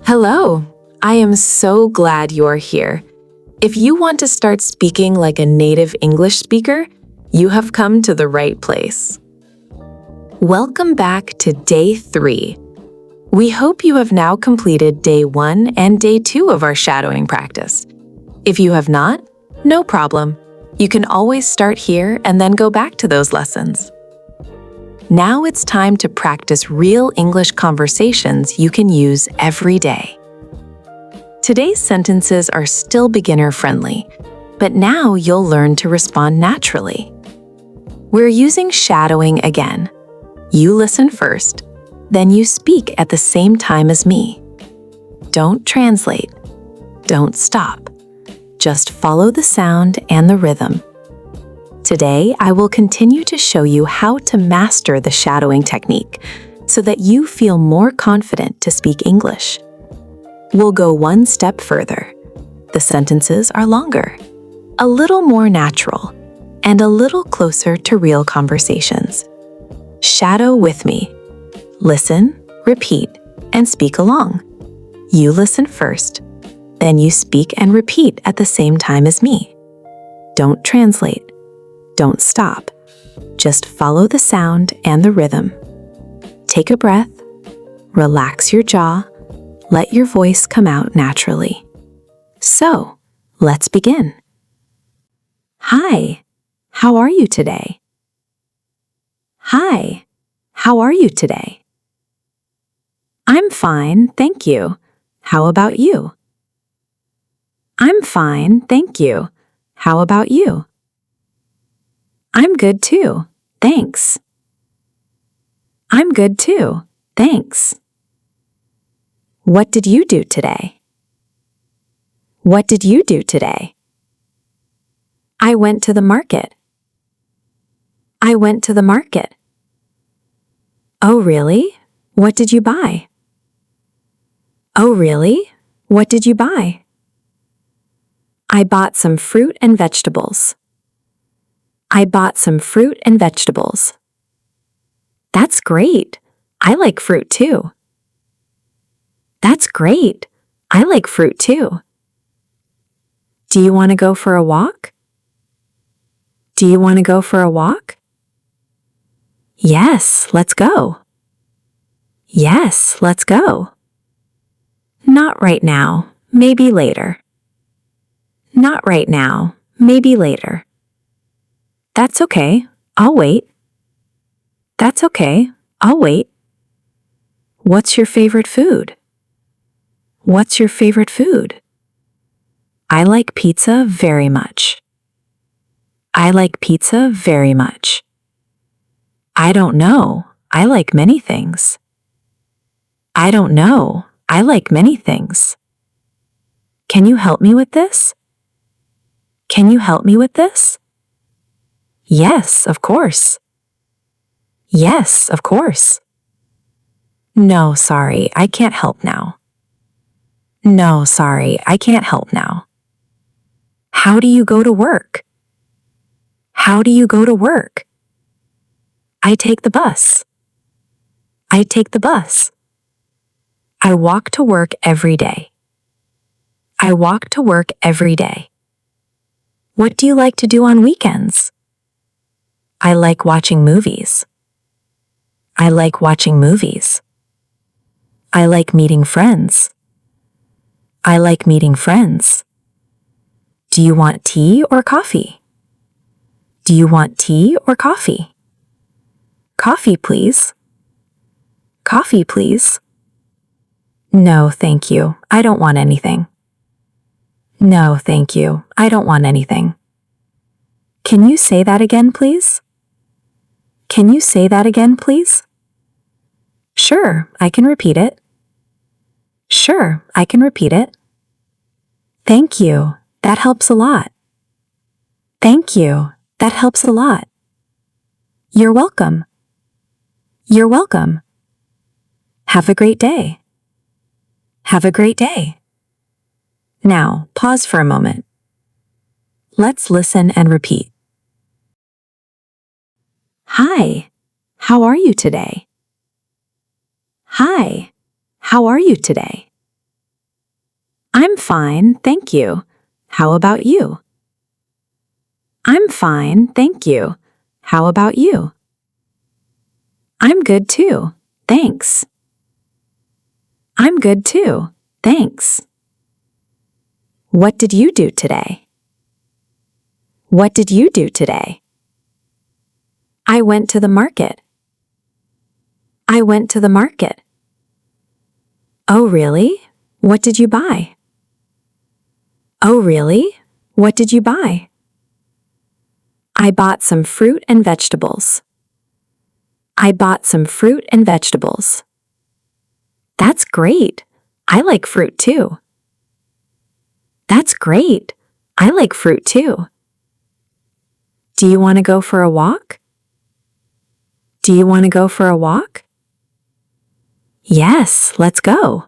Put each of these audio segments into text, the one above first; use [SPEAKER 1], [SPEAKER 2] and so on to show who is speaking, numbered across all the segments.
[SPEAKER 1] Hello, I am so glad you're here. If you want to start speaking like a native English speaker, you have come to the right place. Welcome back to Day 3. We hope you have now completed Day 1 and Day 2 of our shadowing practice. If you have not, no problem. You can always start here and then go back to those lessons. Now it's time to practice real English conversations you can use every day. Today's sentences are still beginner-friendly, but now you'll learn to respond naturally. We're using shadowing again. You listen first, then you speak at the same time as me. Don't translate. Don't stop. Just follow the sound and the rhythm. Today, I will continue to show you how to master the shadowing technique so that you feel more confident to speak English. We'll go one step further. The sentences are longer, a little more natural, and a little closer to real conversations. Shadow with me. Listen, repeat, and speak along. You listen first, then you speak and repeat at the same time as me. Don't translate. Don't stop. Just follow the sound and the rhythm. Take a breath, relax your jaw, let your voice come out naturally. So, let's begin. Hi, how are you today? Hi, how are you today? I'm fine, thank you. How about you? I'm fine, thank you. How about you? I'm good too, thanks. I'm good too, thanks. What did you do today? What did you do today? I went to the market. I went to the market. Oh, really? What did you buy? Oh, really? What did you buy? I bought some fruit and vegetables. I bought some fruit and vegetables. That's great. I like fruit too. That's great. I like fruit too. Do you want to go for a walk? Do you want to go for a walk? Yes, let's go. Yes, let's go. Not right now, maybe later. Not right now, maybe later. That's okay, I'll wait. That's okay, I'll wait. What's your favorite food? What's your favorite food? I like pizza very much. I like pizza very much. I don't know, I like many things. I don't know, I like many things. Can you help me with this? Can you help me with this? Yes, of course. Yes, of course. No, sorry, I can't help now. No, sorry, I can't help now. How do you go to work? How do you go to work? I take the bus. I take the bus. I walk to work every day. I walk to work every day. What do you like to do on weekends? I like watching movies. I like watching movies. I like meeting friends. I like meeting friends. Do you want tea or coffee? Do you want tea or coffee? Coffee, please. Coffee, please. No, thank you. I don't want anything. No, thank you. I don't want anything. Can you say that again, please? Can you say that again, please? Sure, I can repeat it. Sure, I can repeat it. Thank you. That helps a lot. Thank you. That helps a lot. You're welcome. You're welcome. Have a great day. Have a great day. Now, pause for a moment. Let's listen and repeat. Hi, how are you today? Hi, how are you today? I'm fine, thank you. How about you? I'm fine, thank you. How about you? I'm good too, thanks. I'm good too, thanks. What did you do today? What did you do today? I went to the market. I went to the market. Oh, really? What did you buy? Oh, really? What did you buy? I bought some fruit and vegetables. I bought some fruit and vegetables. That's great. I like fruit too. That's great. I like fruit too. Do you want to go for a walk? Do you want to go for a walk? Yes, let's go.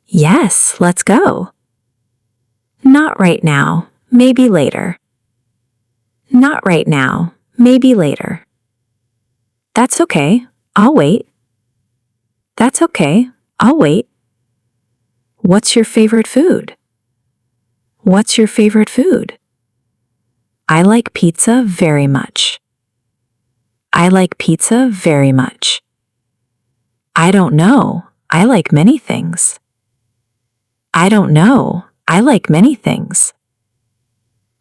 [SPEAKER 1] Yes, let's go. Not right now, maybe later. Not right now, maybe later. That's okay, I'll wait. That's okay, I'll wait. What's your favorite food? What's your favorite food? I like pizza very much. I like pizza very much. I don't know, I like many things. I don't know, I like many things.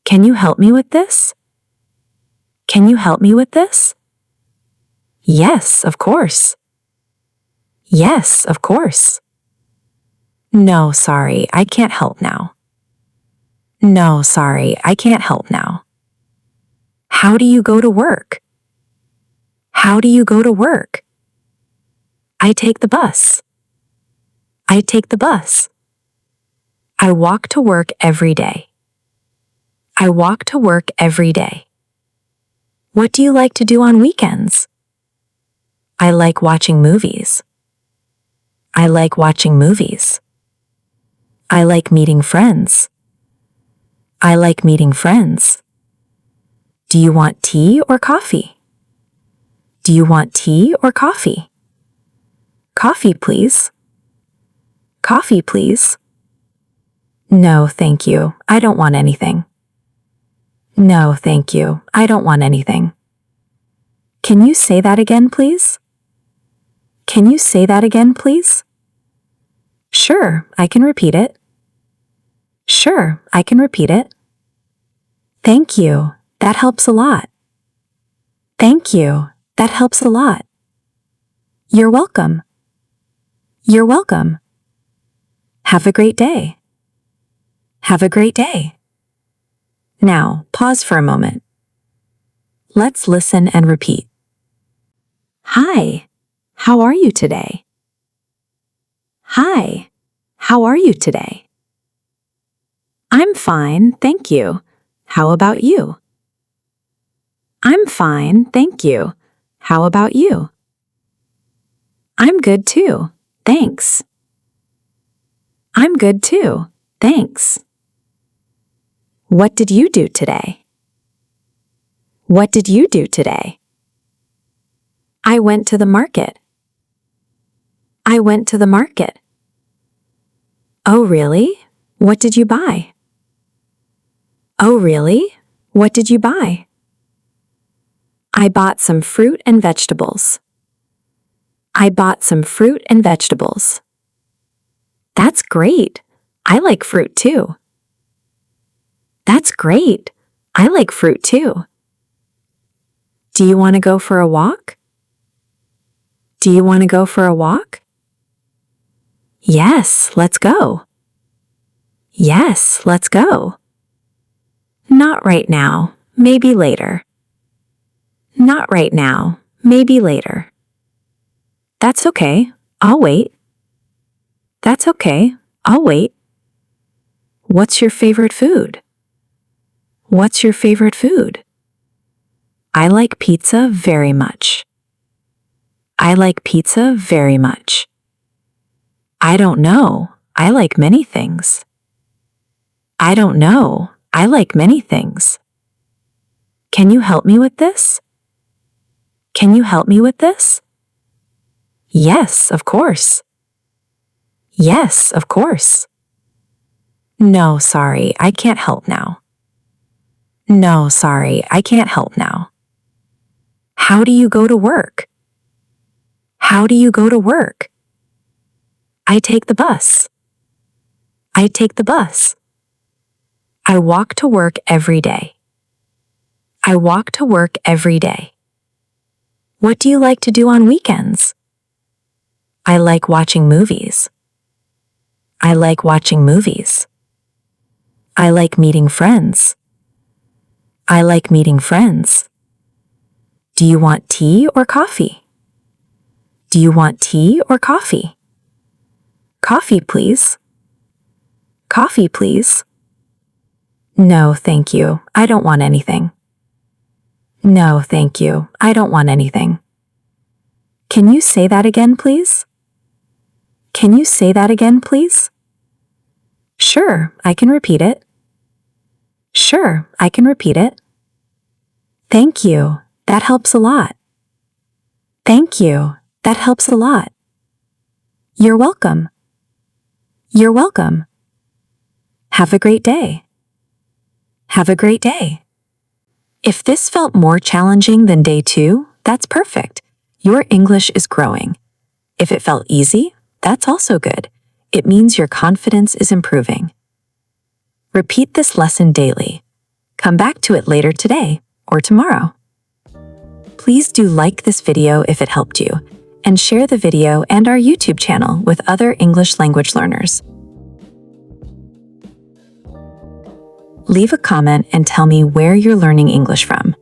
[SPEAKER 1] Can you help me with this? Can you help me with this? Yes, of course. Yes, of course. No, sorry, I can't help now. No, sorry, I can't help now. How do you go to work? How do you go to work? I take the bus. I take the bus. I walk to work every day. I walk to work every day. What do you like to do on weekends? I like watching movies. I like watching movies. I like meeting friends. I like meeting friends. Do you want tea or coffee? Do you want tea or coffee? Coffee, please. Coffee, please. No, thank you. I don't want anything. No, thank you. I don't want anything. Can you say that again, please? Can you say that again, please? Sure, I can repeat it. Sure, I can repeat it. Thank you. That helps a lot. Thank you. That helps a lot. You're welcome. You're welcome. Have a great day. Have a great day. Now, pause for a moment. Let's listen and repeat. Hi, how are you today? Hi, how are you today? I'm fine, thank you. How about you? I'm fine, thank you. How about you? I'm good too, thanks. I'm good too, thanks. What did you do today? What did you do today? I went to the market. I went to the market. Oh, really? What did you buy? Oh, really? What did you buy? I bought some fruit and vegetables. I bought some fruit and vegetables. That's great. I like fruit too. That's great. I like fruit too. Do you want to go for a walk? Do you want to go for a walk? Yes, let's go. Yes, let's go. Not right now, maybe later. Not right now, maybe later. That's okay, I'll wait. That's okay, I'll wait. What's your favorite food? What's your favorite food? I like pizza very much. I like pizza very much. I don't know, I like many things. I don't know, I like many things. Can you help me with this? Can you help me with this? Yes, of course. Yes, of course. No, sorry, I can't help now. No, sorry, I can't help now. How do you go to work? How do you go to work? I take the bus. I take the bus. I walk to work every day. I walk to work every day. What do you like to do on weekends? I like watching movies. I like watching movies. I like meeting friends. I like meeting friends. Do you want tea or coffee? Do you want tea or coffee? Coffee, please. Coffee, please. No, thank you. I don't want anything. No, thank you. I don't want anything. Can you say that again, please? Can you say that again, please? Sure, I can repeat it. Sure, I can repeat it. Thank you. That helps a lot. Thank you. That helps a lot. You're welcome. You're welcome. Have a great day. Have a great day. If this felt more challenging than day 2, that's perfect. Your English is growing. If it felt easy, that's also good. It means your confidence is improving. Repeat this lesson daily. Come back to it later today or tomorrow. Please do like this video if it helped you, and share the video and our YouTube channel with other English language learners. Leave a comment and tell me where you're learning English from.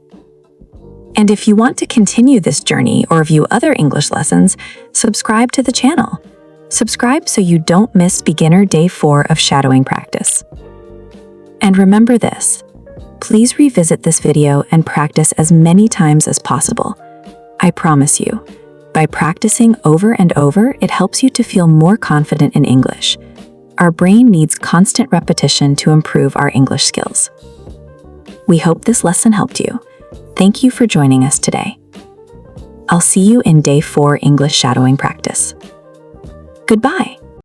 [SPEAKER 1] And if you want to continue this journey or view other English lessons, subscribe to the channel. Subscribe so you don't miss beginner day 4 of shadowing practice. And remember this, please revisit this video and practice as many times as possible. I promise you, by practicing over and over, it helps you to feel more confident in English. Our brain needs constant repetition to improve our English skills. We hope this lesson helped you. Thank you for joining us today. I'll see you in day 4 English shadowing practice. Goodbye.